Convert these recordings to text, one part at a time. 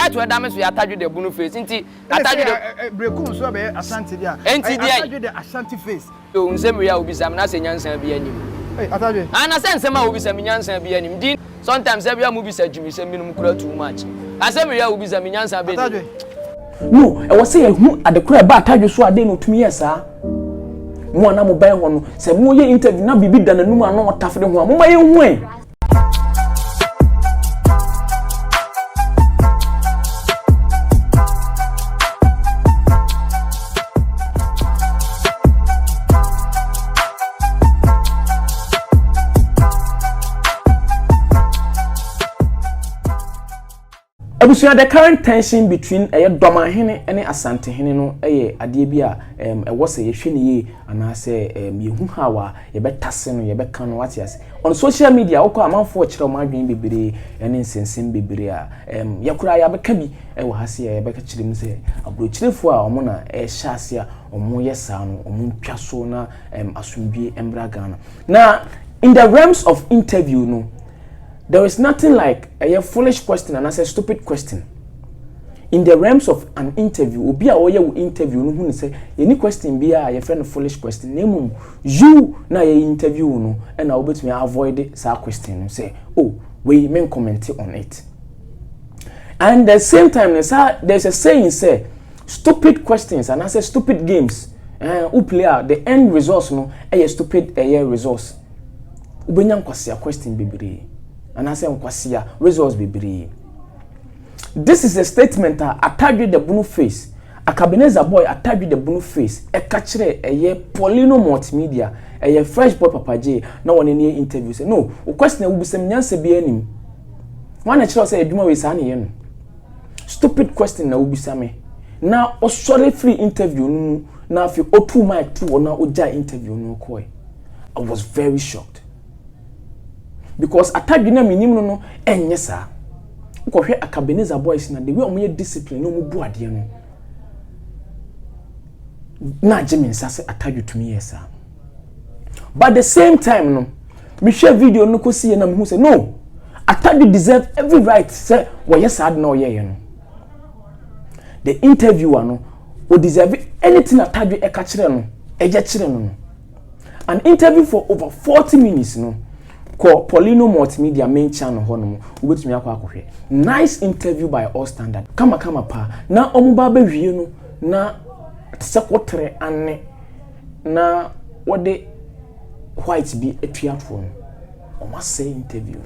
title da so Atadwe the Bono face nti Atadwe the Brekum so be Asante dia Atadwe the Asante face o nsem ya obisa me na se nyansa bi anim Atadwe ana se nsem a obisa me nyansa bi anim din sometimes e bia mu bisa dwumi se minum kura too much asem ya obisa me nyansa bi Atadwe no e was say hu adekura ba Atadwe so ade no tumi yesa mo na mo ban ho no se mo ye interview na bibi da nanum ano otafde ho mo ma ye hu e Abusuya, the current tension between Domahene and Asantehene no ade bi a was a yehwe and I say yehu hawa ye betase no ye beka no what yes on social media okọ amanfo kire o madwen bebere ene nsensem bebere a yakura ya beka bi wo hase ye beka kire mu se abrochirefo a omo na hye ase a omo yesa no omo ntwaso na asumbi embra Ghana. Now in the realms of interview no, there is nothing like a foolish question and as a stupid question. In the realms of an interview, obi a oye wo interview no hu say any question be a your friend foolish question. Name you na your interview no and I will bet me avoid that question. Say, oh, we men comment on it. And at the same time, there's a saying say stupid questions and I say stupid games. Who play the end results no a stupid resource. Ubenya kwasi a question bibiri. And I say Nkwasia results bebree. This is a statement Atadwe the Bono face. Akabenazer boy Atadwe the Bono face. E kachire eye Paulino multimedia. Eye fresh boy Papa J. Na one any interview say no. O question e wubisem nyanse bi anim. One chiro say eduma we sa na ye no. Stupid question na wubisame. Na o sorry free interview no na afi otu mic to na oja interview no koi. I was very shocked. Because Atadwe na minim no enye sa ukwohwe Akabenazer boys na the way omo ye discipline no mu bu ade no na jemi nsase Atadwe tumi yesa. But the same time no me share video no kosi na me hu say no Atadwe deserve every right say wo yesa ade na oye no. The interviewer no o deserve anything Atadwe e ka kire no eje kire no. An interview for over 40 minutes no ko Paulino multimedia main channel hono ubetumi akwa. Nice interview by all standard. Kama pa na omuba ba hwie no na tsekotre ane na wode white bi atuafo no o say interview.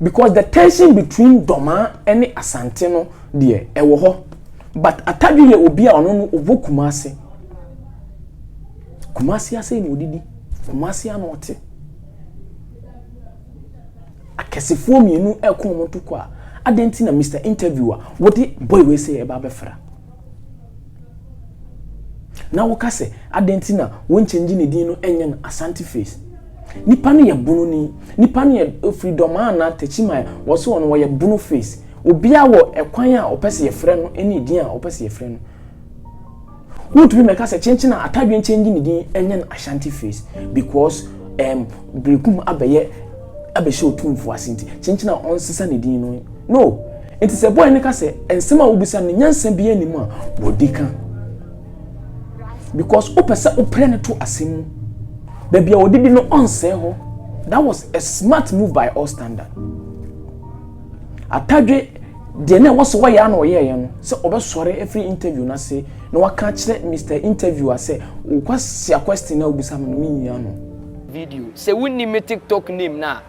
Because the tension between Doma and Asante no there ewo ho, but Atadwe ye obi a ono no obokumase kumase ase ni odidi kumase anote akesefo mienu ekon moto kwa adenti na Mr. Interviewer wodi boy we say eba befra na wo kase adenti na won change ne din no enye na Asante face nipa ne ye Bono ni nipa ne ye freedom ana techima wo so no ye Bono face obi a wo ekwan a opese ye frɛ no eni din a opese ye frɛ no would we make us a change na Atadwe changing the din enyen Ashanti face because Brekum abeshe Otumfour Asante change na on sisa ne din no it is a boy ne ka say ensema obisa ne nyansa bi anim a bodika because opesa opre ne to asem baby odidi no on say ho. That was a smart move by all standard. Atadwe de na was why ya no ye no say obesore every interview na say no waka kire Mr. Interviewer say o kwasi a question na obisa me no no video say wonni me TikTok name na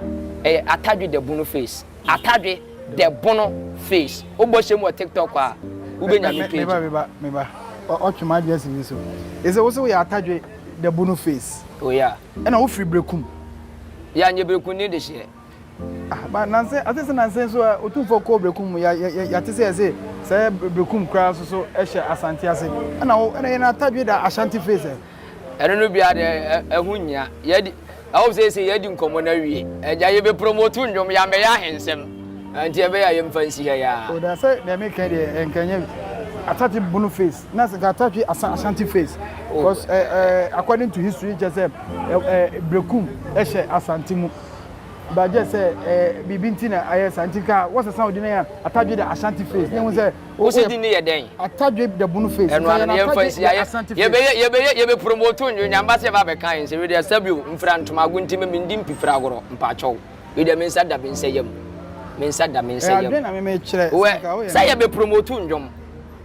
Atadwe the Bono face. Atadwe the Bono face. Oboshe mo TikTok a ubenya me page meba o twema just ni so is it also we Atadwe the Bono face. Oh yeah, and o free Brekum ya nye Brekum ni de share. But Nancy, I think Nancy so Otumfour Brekum ya te say Brekum cry so Esha Asantehene and now Atadwe the Ashanti face. I don't know be hunya yedi I will say yedi nkomo na wie eja ye be promote ndwom ya me ya hensem anti e be ya yem fancy ya o da say na me kan de enkanye Atadwe Bono face na say Atadwe Ashanti face because according to history just Brekum Esha Asantehene but just say bibintina ayes antika what's the sound in here Atadwe the Ashanti face you say o se di ne ye den Atadwe the Bono face eno an ye fancy ye be promote nyamba se ba be kan se we dey sabio mfra ntoma guntima me ndim pifra agoro mpa chaw we dey mensa da ben sayem mensa yem na me kire say ye be promote ndwom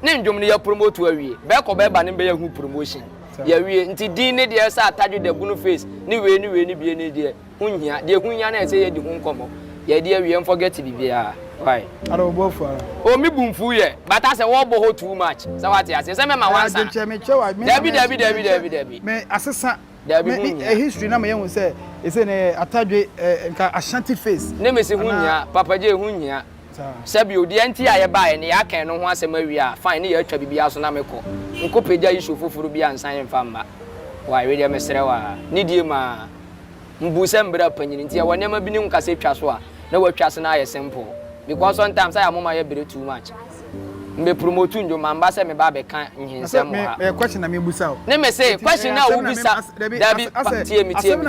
ne ndwom ne ye promote awie be ko be ba ne be ye hu promotion ye wie nti din ne de say Atadwe the Bono face ni we ni bie ne de hunya de hunya na say ye di hu nkomo ye de awie forget bibia why I don't go for o mi bumfu ye but I say wo bo ho too much say what you say me ma wansa David me asesa David a history na me yen say e say ne Atadwe nka Ashanti face ne me se hunya papa je hunya sabi odi anti aye bae ne yakan no ho asem awi a fine ne ya atwa bibia so na mekọ nko peja issue foforo bi ansan mfa mba why we dey mesere wa ni die ma mbusa mbra panyini nti ya wone ma bi ne nka se twa so a na watwa so na aye simple because sometimes I am mama ye too much me promote njo mamba se me ba be kan nhinsem ha me question na me busa o ne me say question na wo bisa dabi tie asem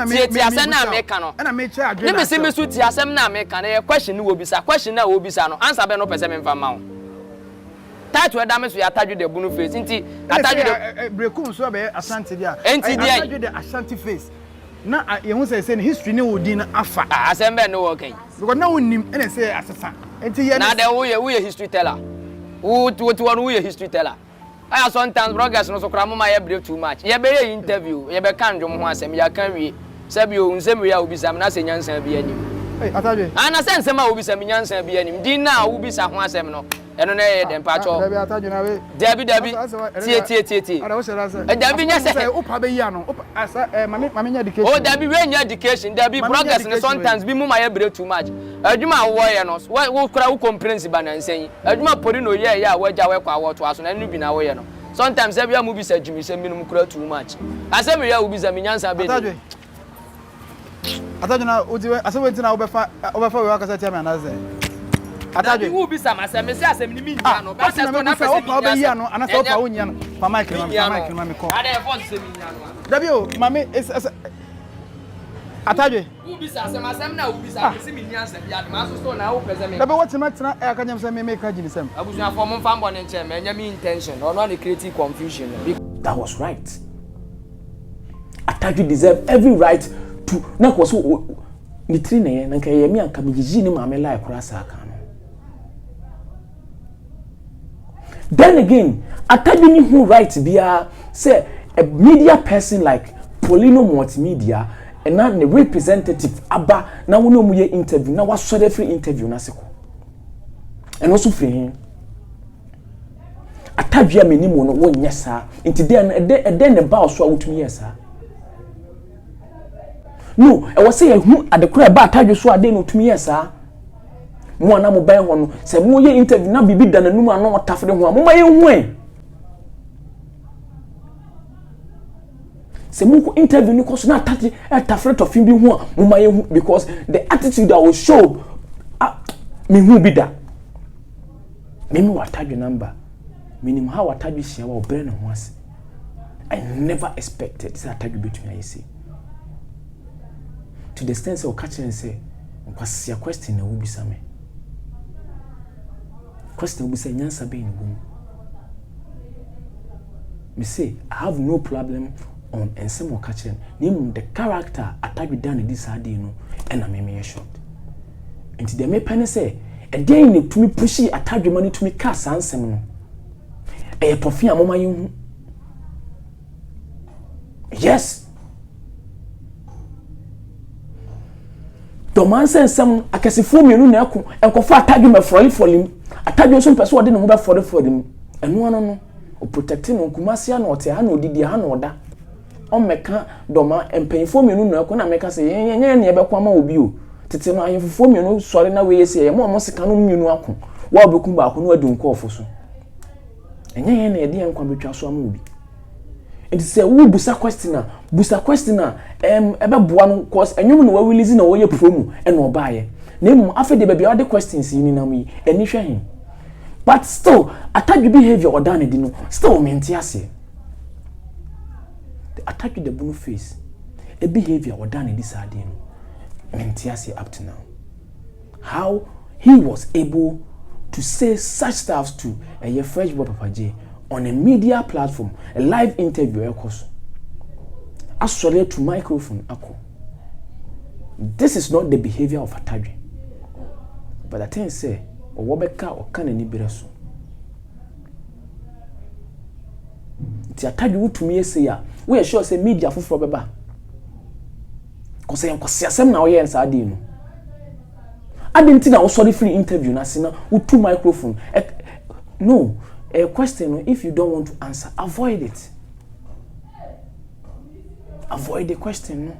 na me kan no na me che adwe ne me say me so tie asem na me kan na question ni wo bisa no answer be no pese me mfa ma wo title da me so ya Atadwe the Bono face nti Atadwe the brekum so be Ashanti dia Atadwe the Ashanti face na ye hu say history ne wo din afa asem be no wo kan because na wonnim ene say asesa enti ye na de wo ye history teller wo ye history teller I sometimes broadcast no so kra mama ye brave too much ye be ye interview ye be kan dwom ho asem ya kan wie sabi o nsem ya obisam na se nyansan bi anim Atadwe ana se nsem a obisam nyansan bi anim din na obisa ho asem no eno na ye dem pa cho Atadwe na we Dabi tie ada wo shara say Dabi nya say opa be ya no asa mama nya education oh Dabi we nya education Dabi broadcast no sometimes bi mu ma ye brave too much adwuma wo ye no wo kura wo complaints ba na nsen adwuma pori no ye ya waja we kwa wo to aso na nu bi na wo ye no sometimes every mu bi sa dwumi se minum kura too much asem ya wo bi sa minyansa be Atadwe na odiwe aso nti na wo be fa we akasa tia me anaze Atadwe wo bi sa ma se me se asem ni mi nya no ba se na na pese opa be ya no ana se opa wo nya no pa mic ma me ko ada e force se mi nya no Dabi o mame Atadwe wo bi sa asem na wo bi sa se mi nyansa bi ad ma so so na wo pese me Dabi what na tena e aka nyam se me ka gini sem abusu afọ mo mfa mbo ne nche me nya me intention or no create confusion that was right. Atadwe deserve every right to na ko so ni tri na ye na nka ye mi anka me gigi ni mame lai kura sa aka no. Then again Atadwe ni who right bia say a media person like Polino Multimedia and now the representative aba na wo no mu ye interview na wasore free interview na seko and also free him Atadwe ameni mo no wo nya sa nti den ne ba so a wotumi yesa no e was say hu adekora ba Atadwe so ade no wotumi yesa mo na mo ban ho no se mo ye interview na bibi da nanum ano otafre ho mo ma ye hu se mo interview ni koso na Atadwe tafre to film bi ho mo ma ye hu because the attitude that was show me hu bi da me wa Atadwe number minimum how Atadwe share wa obre na ho ase I never expected say Atadwe between I say to the extent say o catch and say kwasi question na wo bisa me question wo bisa nyansa be ni bum me say I have no problem on ensem o catch name the character Atadwe dan this ade no and na me short and the me pen say e den ni to me pushi Atadwe money to me ka sansem no e profia mama yin yes Doman sensem akasifo mienu na ako enkofa Atadwe me folim Atadwe so mpese ode ne ho be folim eno ano no o protect no kumasia na ote ha na odidi ha na oda o meka doma empenfo mienu na ako na meka se yenye ne be kwa ma obi o tete no ayefofo mienu sore na we yesi ye mo sika no mienu ako wa obekum ba ako no adu nkofo so enye na ede enkwa betwa so ama obi enti se wo busa question ebe boa no cause enyum no wa release na wo ye promo e na obaaye na emu afede be bia de questions yi ni na mu yi eni hwe hin but still Atadwe behavior oda na di no still menti ase the Atadwe the Bono face a behavior oda na di sade no Mentiasi up to now. How he was able to say such stuff to a fresh boy Papa J on a media platform, a live interview, actually to microphone. This is not the behavior of Atadwe. But the thing say, or Wobeka or can any bereso. It's Atadwe to me say, we are sure say media for beba. Because I am Kosiasem now here and Sadino. I didn't think I was sorry free interview. Na sina with 2 microphone. No, a question. If you don't want to answer, avoid it. Avoid the question. No,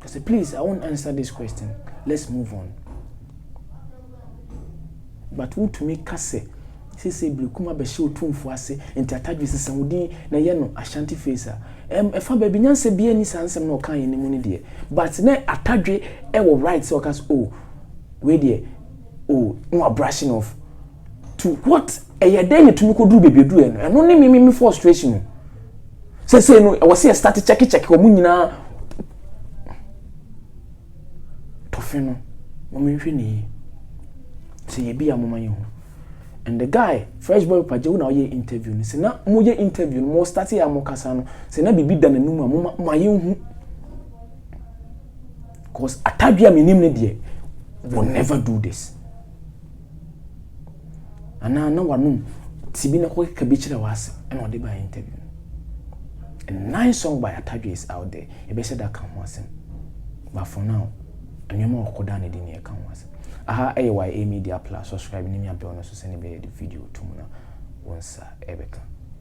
I say please, I won't answer this question. Let's move on. But who to make kase? Say Blukuma be show Otumfour ase. Enti Atadwe sesa wodi na ye no Ashanti facer. Efa baby nyanse bia ni sansem no kan ye ni mu ni de. But na Atadwe e wo right so kas we there, no brushing off to what a day to me could do baby do and only me frustration. Say no, I was here started check communina Tofino, Mommy say ye be a moment. And the guy, fresh boy Pajo now ye interview, say na mo ye interview, more starting a mocasano, say na be than a numa, my young. Cause Atadwe minim dear. Will never do this. And now no one Tibina Hoy Kabichra was and what they by interview. A nice song by Atadwe is out there. You better that come once. But for now, and you more Kodani didn't come once. Aha Eei Media Plus subscribe to me and be honest to send me the video to Muna once Ebeka.